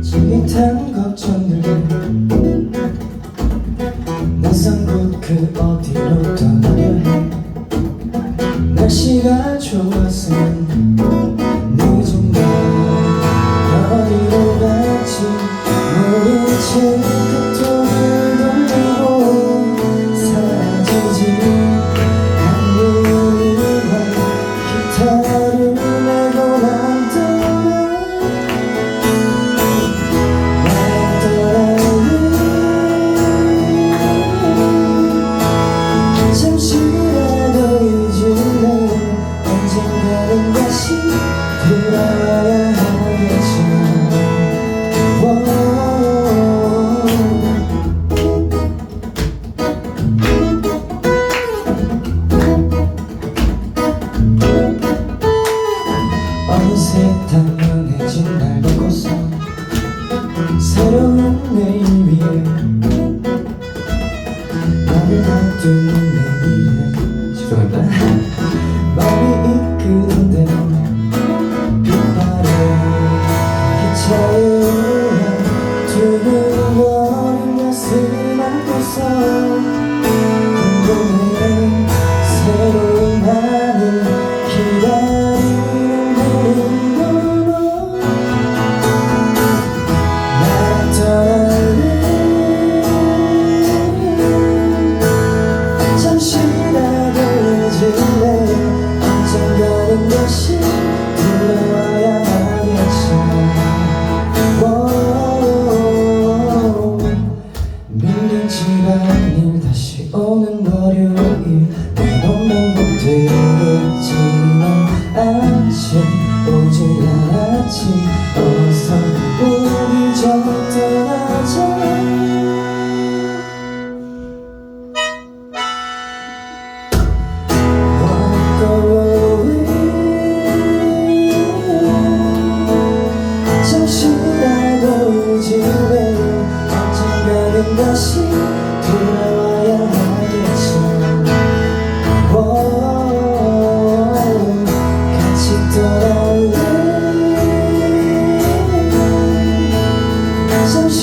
지릿한 걱정들에 낯선 곳 그 어디로 떠나려 해. 날씨가 좋았으면 늦은 밤 어디로 갈지 모른 채 각도를 돌리고 사라지지. 한눈이와 기타를 메고 난 떠나 잠시라도 잊을래. 언젠가는 다시 돌아와야 하겠지만 어느새 당연해진 날 보고서 새로운 내일 위해 나를 놔두는 내일에 죄송합니다. 마음이 이끄는 대로 빛바래 기차에 오라 두근거린 가슴 안고서 궁금해. 새로운 하늘 기다리는 구름 너머 날 떠날래. 잠시라도 잊을래. 언젠가는 다시 돌아와야 하겠지만 밀린 집안일 다시 오는 월요일 넌 반복되겠지만 아직 오질 않았지. 어서 우리 좀 떠나자. 잠시라도 잊을래. 언젠가는 다시 돌아와야 하겠지만 같이 떠날래. 잠시